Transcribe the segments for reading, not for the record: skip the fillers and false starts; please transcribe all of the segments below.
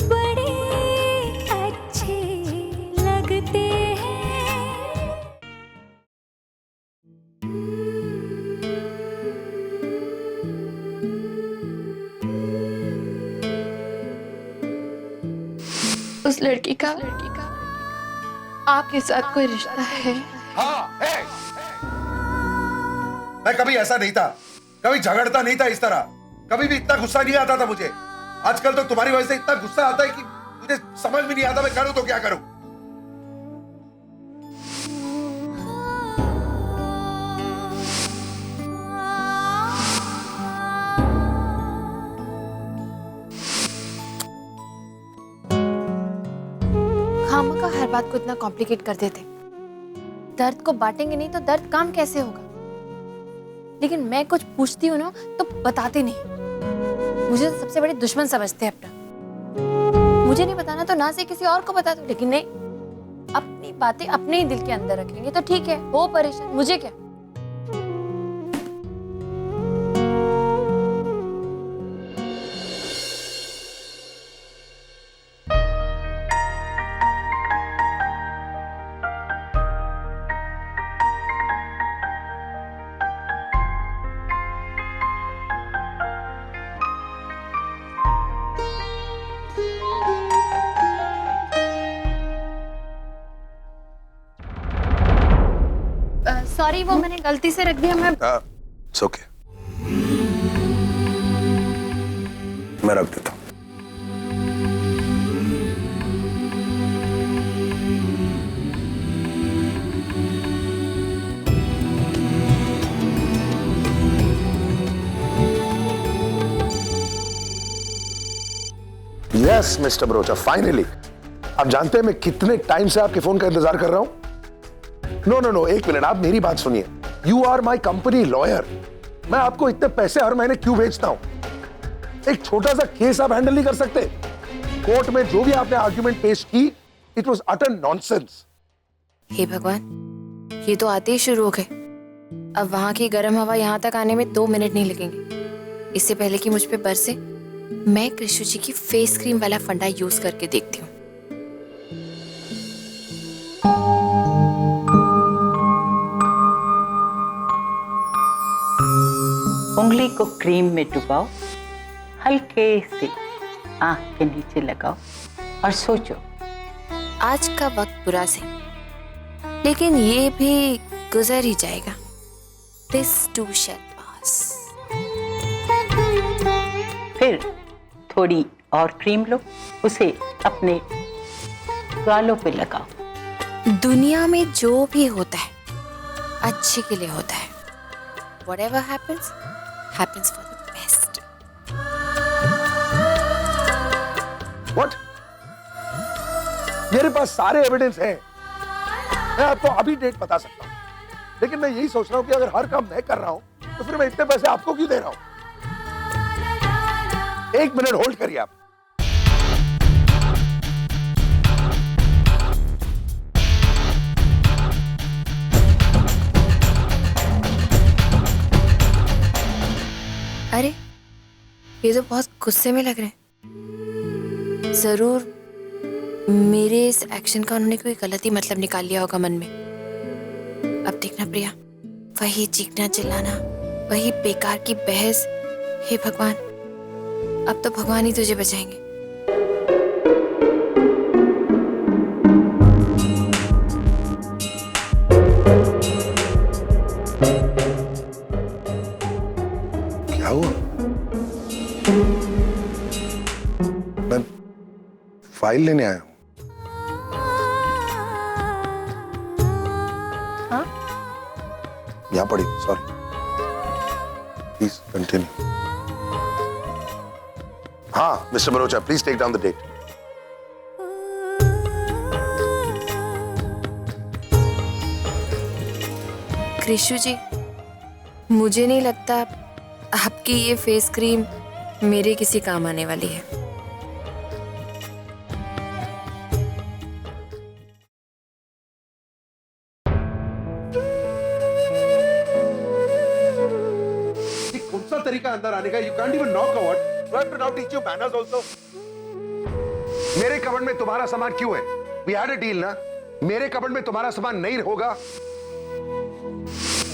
बड़े अच्छे लगते हैं। उस लड़की का आपके साथ कोई रिश्ता है? हाँ है। मैं कभी ऐसा नहीं था, कभी झगड़ता नहीं था इस तरह, कभी भी इतना गुस्सा नहीं आता था मुझे। आजकल तो तुम्हारी वजह से इतना गुस्सा आता है कि मुझे समझ में नहीं आता मैं करूं तो क्या करूं। खामा का हर बात को इतना कॉम्प्लिकेट कर देते। दर्द को बांटेंगे नहीं तो दर्द काम कैसे होगा? लेकिन मैं कुछ पूछती हूँ ना तो बताते नहीं। मुझे तो सबसे बड़े दुश्मन समझते हैं अपना। मुझे नहीं बताना तो ना से किसी और को बता दो, लेकिन नहीं, अपनी बातें अपने ही दिल के अंदर रखेंगे तो ठीक है, वो परेशान, मुझे क्या। सॉरी, वो मैंने गलती से रख दिया। मैं It's okay. मैं रख देता हूं। Yes mister Barocha, finally. आप जानते हैं मैं कितने टाइम से आपके फोन का इंतजार कर रहा हूं? नो नो नो, एक मिनट, आप मेरी बात सुनिए। You are my company lawyer. मैं आपको इतने पैसे हर महीने क्यों भेजता हूं? एक छोटा सा केस आप हैंडल नहीं कर सकते? कोर्ट में जो भी आपने आर्ग्यूमेंट पेश की, इट वॉज अटर नॉनसेंस। हे भगवान, ये तो आते ही शुरू हो गए। अब वहां की गर्म हवा यहाँ तक आने में 2 मिनट नहीं लगेंगे। इससे पहले कि मुझ पे बरसे, मैं कृष्ण जी की फेस क्रीम वाला फंडा यूज करके देखती हूँ। उंगली को क्रीम में डुबाओ, हल्के से आंख के नीचे लगाओ और सोचो। आज का वक्त बुरा से, लेकिन ये भी गुजर ही जाएगा। This too shall pass. फिर थोड़ी और क्रीम लो, उसे अपने गालों पे लगाओ। दुनिया में जो भी होता है अच्छे के लिए होता है। Whatever happens, happens for the best. What? मेरे पास सारे एविडेंस हैं। मैं आपको अभी डेट बता सकता हूं, लेकिन मैं यही सोच रहा हूं कि अगर हर काम मैं कर रहा हूं तो फिर मैं इतने पैसे आपको क्यों दे रहा हूं? 1 मिनट होल्ड करिए आप। अरे, ये तो बहुत गुस्से में लग रहे हैं। जरूर मेरे इस एक्शन का उन्होंने कोई गलत ही मतलब निकाल लिया होगा मन में। अब देखना प्रिया, वही चीखना चिल्लाना, वही बेकार की बहस। हे भगवान, अब तो भगवान ही तुझे बचाएंगे। क्या हुआ? मैं फाइल लेने आया हूं। हाँ? यहां पड़ी, सॉरी। Please continue. हाँ mister Barocha, please take down the date. Krishna ji, मुझे नहीं लगता आपकी ये फेस क्रीम मेरे किसी काम आने वाली है। कौन सा तरीका अंदर आने का? You can't even knock a what? Do I have to now teach you manners also? मेरे कबर्ड में तुम्हारा सामान क्यों है? वी हैड अ डील ना, मेरे कबर्ड में तुम्हारा सामान नहीं होगा।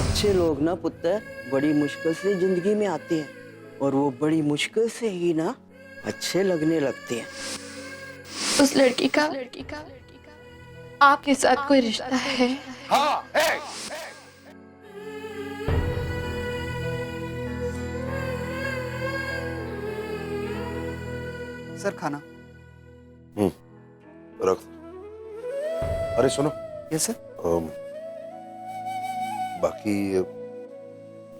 अच्छे लोग ना पुत्र बड़ी मुश्किल से जिंदगी में आते हैं और वो बड़ी मुश्किल से ही ना अच्छे लगने लगते हैं। उस लड़की का आपके साथ कोई रिश्ता है? हाँ है। सर खाना। रख। अरे सुनो, यस सर। बाकी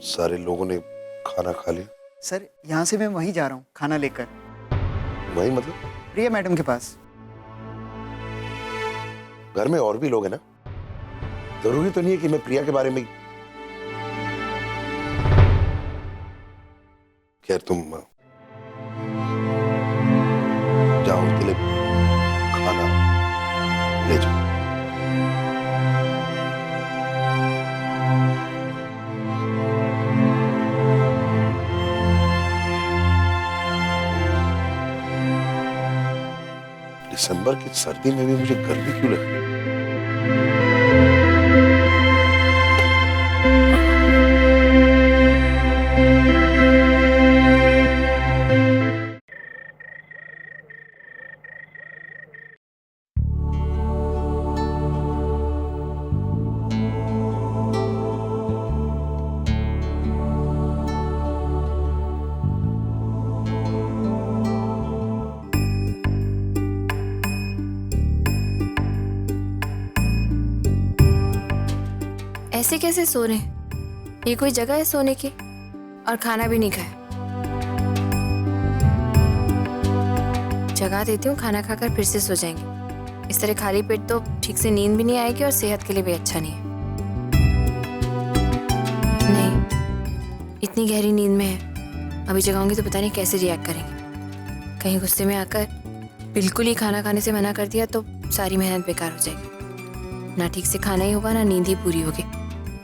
सारे लोगों ने खाना खा लिया? सर यहाँ से मैं वहीं जा रहा हूँ खाना लेकर, वही मतलब प्रिया मैडम के पास। घर में और भी लोग हैं ना, जरूरी तो नहीं है कि मैं प्रिया के बारे में। खैर तुम जाओ, उनके लिए खाना ले जाओ। दिसंबर की सर्दी में भी मुझे गर्मी क्यों लगती है? ऐसे कैसे सो रहे हैं? ये कोई जगह है सोने की? और खाना भी नहीं खाया। जगा देती हूँ, खाना खाकर फिर से सो जाएंगे। इस तरह खाली पेट तो ठीक से नींद भी नहीं आएगी और सेहत के लिए भी अच्छा नहीं है। नहीं, इतनी गहरी नींद में है, अभी जगाऊंगी तो पता नहीं कैसे रिएक्ट करेंगे। कहीं गुस्से में आकर बिल्कुल ही खाना खाने से मना कर दिया तो सारी मेहनत बेकार हो जाएगी। ना ठीक से खाना ही होगा, ना नींद ही पूरी होगी।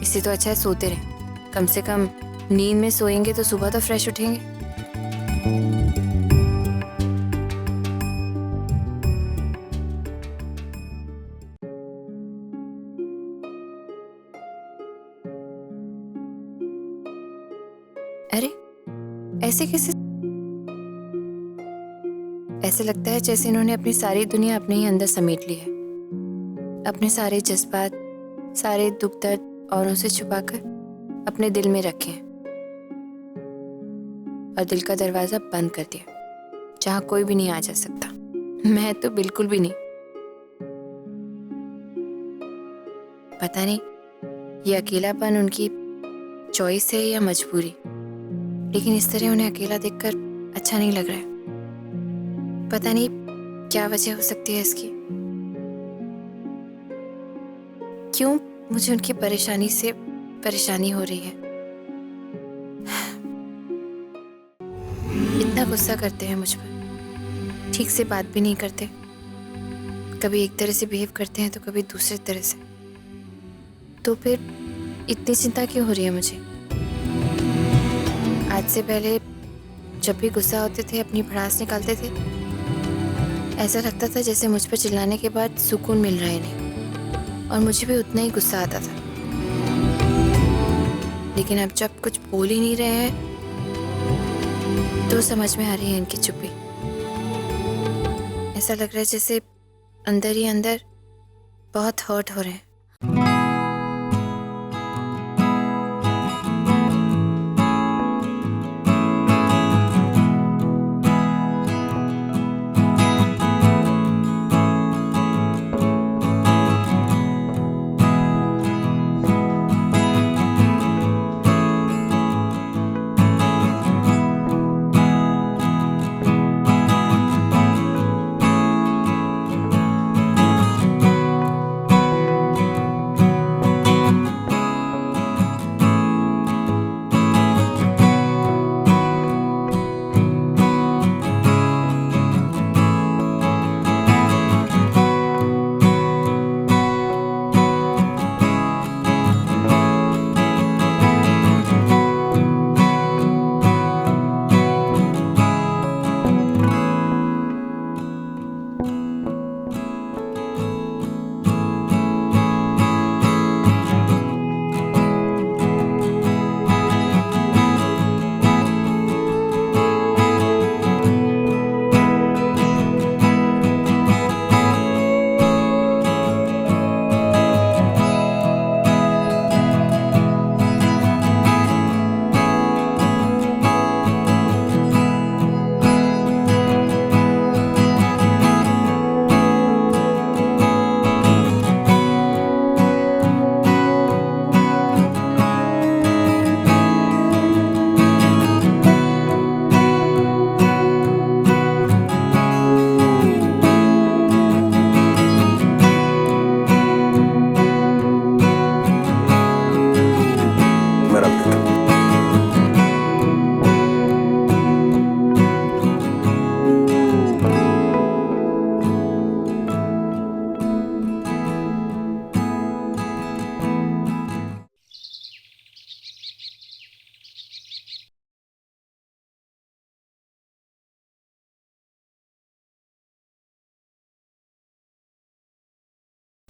इससे तो अच्छा है सोते रहें। कम से कम नींद में सोएंगे तो सुबह तो फ्रेश उठेंगे। अरे ऐसे कैसे? ऐसे लगता है जैसे इन्होंने अपनी सारी दुनिया अपने ही अंदर समेट ली है। अपने सारे जज्बात, सारे दुख दर्द औरों से छुपाकर अपने दिल में रखे हैं और दिल का दरवाजा बंद कर दिया, जहां कोई भी नहीं आ जा सकता। मैं तो बिल्कुल भी नहीं। पता नहीं ये अकेलापन उनकी चॉइस है या मजबूरी, लेकिन इस तरह उन्हें अकेला देखकर अच्छा नहीं लग रहा है। पता नहीं क्या वजह हो सकती है इसकी। क्यों मुझे उनकी परेशानी से परेशानी हो रही है? इतना गुस्सा करते हैं मुझ पर, ठीक से बात भी नहीं करते। कभी एक तरह से बिहेव करते हैं तो कभी दूसरे तरह से। तो फिर इतनी चिंता क्यों हो रही है मुझे? आज से पहले जब भी गुस्सा होते थे, अपनी भड़ास निकालते थे, ऐसा लगता था जैसे मुझ पर चिल्लाने के बाद सुकून मिल रहा है इन्हें, और मुझे भी उतना ही गुस्सा आता था। लेकिन अब जब कुछ बोल ही नहीं रहे हैं तो समझ में आ रही है इनकी चुप्पी। ऐसा लग रहा है जैसे अंदर ही अंदर बहुत हर्ट हो रहे हैं।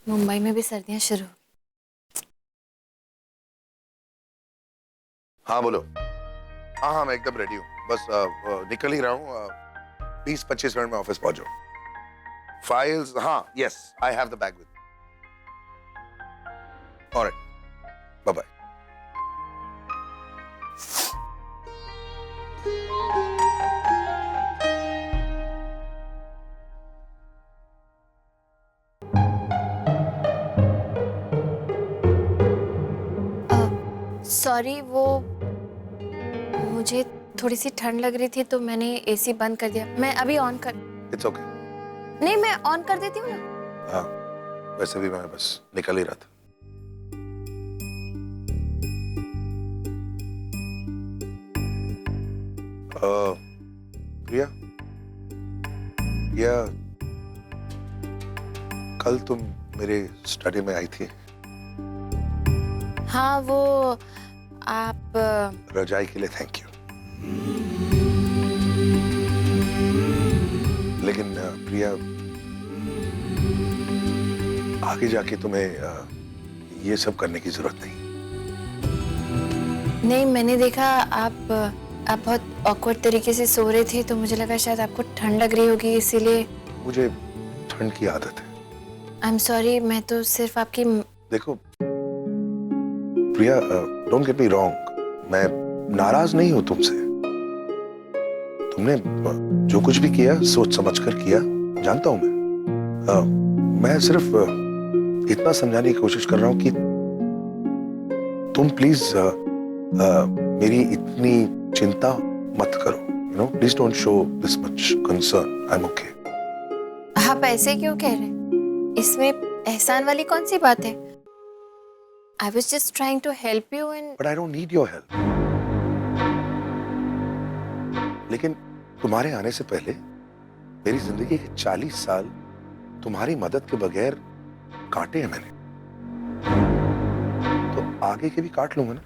मुंबई में भी सर्दियां शुरू। हाँ बोलो। हाँ हाँ मैं एकदम रेडी हूँ, बस निकल ही रहा हूँ। 20-25 मिनट में ऑफिस पहुंचो। फाइल्स, हाँ yes I have the bag with. Alright, bye bye. Sorry, वो मुझे थोड़ी सी ठंड लग रही थी तो मैंने एसी बंद कर दिया। मैं अभी ऑन कर। It's okay. नहीं, मैं ऑन कर देती हूँ ना। हाँ वैसे भी मैं बस निकल ही रहा था। प्रिया, प्रिया, कल तुम मेरे स्टडी में आई थी। हाँ, वो आप रजाई के लिए थैंक यू। लेकिन प्रिया, आगे जाके तुम्हें ये सब करने की जरूरत नहीं। नहीं, मैंने देखा आप बहुत ऑकवर्ड तरीके से सो रहे थे तो मुझे लगा शायद आपको ठंड लग रही होगी, इसीलिए। मुझे ठंड की आदत है। आई एम सॉरी, मैं तो सिर्फ आपकी। देखो प्रिया, डोंट गेट मी रॉन्ग, मैं नाराज नहीं हूं तुमसे। तुमने जो कुछ भी किया सोच समझ कर किया, जानता हूं मैं सिर्फ इतना समझाने की कोशिश कर रहा हूं कि तुम प्लीज मेरी इतनी चिंता मत करो। You know, please don't show this much concern. I am okay. आप ऐसे क्यों कह रहे हैं? इसमें एहसान वाली कौन सी बात है? I was just trying to help you and... But I don't need your help. लेकिन तुम्हारे आने से पहले मेरी जिंदगी के 40 साल तुम्हारी मदद के बगैर काटे हैं मैंने, तो आगे के भी काट लूंगा ना।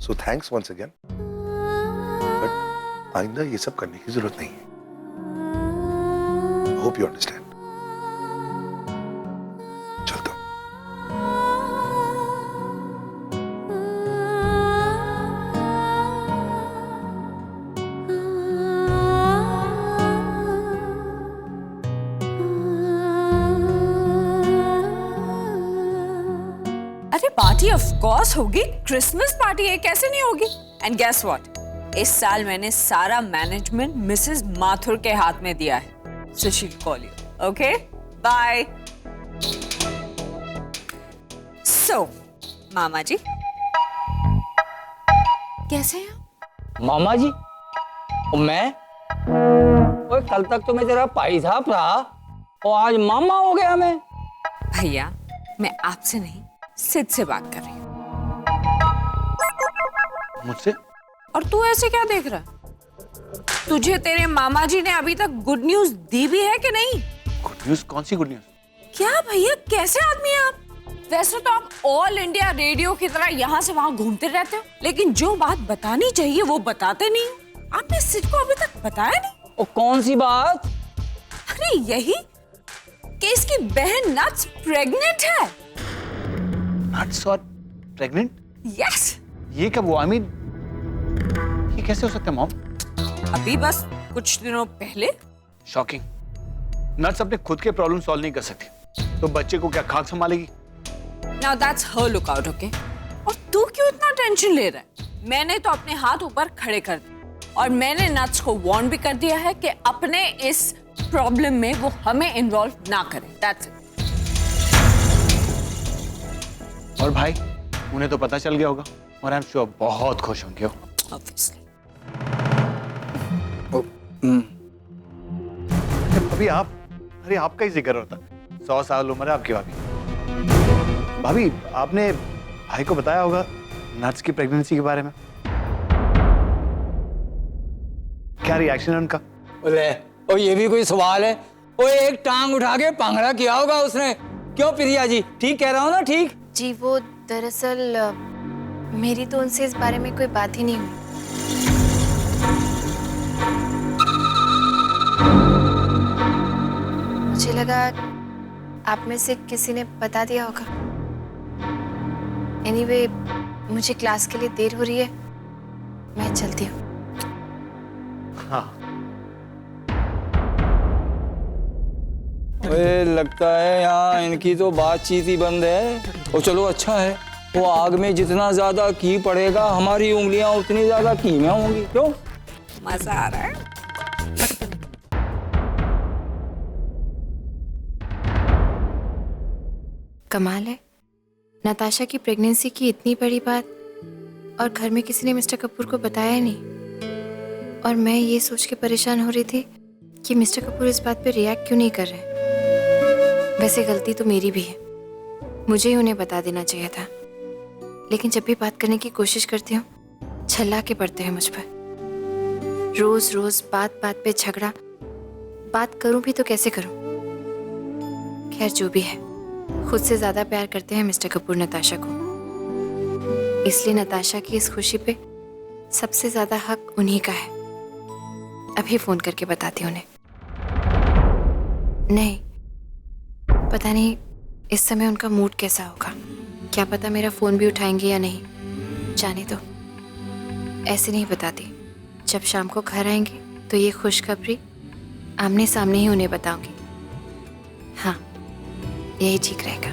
So thanks once again. But आइंदा ये सब करने की जरूरत नहीं है। Hope you understand. चलता हूं। अरे पार्टी ऑफ कोर्स होगी, क्रिसमस पार्टी है, कैसे नहीं होगी। एंड गेस व्हाट, इस साल मैंने सारा मैनेजमेंट मिसेस माथुर के हाथ में दिया है। So she will call you. Okay, bye. So मामा जी कैसे हैं? मामा जी? और मैं? ओए कल तक तो मैं तेरा भाई साहब रहा और आज मामा हो गया मैं। भैया, मैं आपसे नहीं सिद्ध से बात कर रही हूँ। मुझसे? और तू ऐसे क्या देख रहा है? तुझे तेरे मामा जी ने अभी तक गुड न्यूज दी भी है कि नहीं? Good news? कौन सी गुड न्यूज? क्या भैया, कैसे आदमी हैं आप? वैसे तो आप ऑल इंडिया रेडियो की तरह यहाँ से वहाँ घूमते रहते हो, लेकिन जो बात बतानी चाहिए वो बताते नहीं हो। आपने सिद्ध को अभी तक बताया नहीं। और कौन सी बात? अरे यही कि इसकी बहन नट्स प्रेग्नेंट है। नट्स और प्रेग्नेंट? यस। ये कब हुआ? आई मीन ये कैसे हो सकता है मॉम? अभी बस कुछ दिनों पहले। शॉकिंग। नट्स अपने खुद के प्रॉब्लम सॉल्व नहीं कर सकती तो बच्चे को क्या खाक संभालेगी? Now that's her lookout, okay? और तू क्यों इतना टेंशन ले रहा है? मैंने तो अपने हाथ ऊपर खड़े कर दिए और मैंने नट्स को वार्न भी कर दिया है कि अपने इस प्रॉब्लम में वो हमें इन्वॉल्व ना करे। That's it. और भाई, उन्हें तो पता चल गया होगा और आई एम श्योर बहुत खुश होंगे वो। Obviously. अभी अरे आपका ही जिक्र होता। 100 साल उम्र है आपकी भाभी। भाभी, आपने भाई को बताया होगा नट्स की प्रेगनेंसी के बारे में? क्या रिएक्शन है उनका? बोले और ये भी कोई सवाल है? वो एक टांग उठा के पांगड़ा किया होगा उसने। क्यों प्रिया जी, ठीक कह रहा हूँ ना? ठीक जी, वो दरअसल मेरी तो उनसे इस बारे में कोई बात ही नहीं हुई। मुझे लगा आप में से किसी ने बता दिया होगा। एनीवे, मुझे क्लास के लिए देर हो रही है, मैं चलती हूँ। हाँ लगता है यहाँ इनकी तो बातचीत ही बंद है। और चलो अच्छा है, वो आग में जितना ज्यादा घी पड़ेगा हमारी उंगलियां उतनी ज्यादा घी में होंगी। क्यों? मजा आ रहा है। कमाल है, नताशा की प्रेगनेंसी की इतनी बड़ी बात और घर में किसी ने मिस्टर कपूर को बताया ही नहीं। और मैं ये सोच के परेशान हो रही थी कि मिस्टर कपूर इस बात पे रिएक्ट क्यों नहीं कर रहे। वैसे गलती तो मेरी भी है, मुझे ही उन्हें बता देना चाहिए था। लेकिन जब भी बात करने की कोशिश करती हूँ, छल्ला के पड़ते हैं मुझ पर। रोज रोज बात बात पे झगड़ा। बात करूं भी तो कैसे करूं? खैर जो भी है, खुद से ज्यादा प्यार करते हैं मिस्टर कपूर नताशा को, इसलिए नताशा की इस खुशी पे सबसे ज्यादा हक उन्हीं का है। अभी फोन करके बताती हूँ उन्हें। नहीं, पता नहीं इस समय उनका मूड कैसा होगा। क्या पता मेरा फोन भी उठाएंगे या नहीं। जाने दो, ऐसे नहीं बताती। जब शाम को घर आएंगे तो ये खुशखबरी आमने सामने ही उन्हें बताऊंगी। हाँ, यही ठीक रहेगा।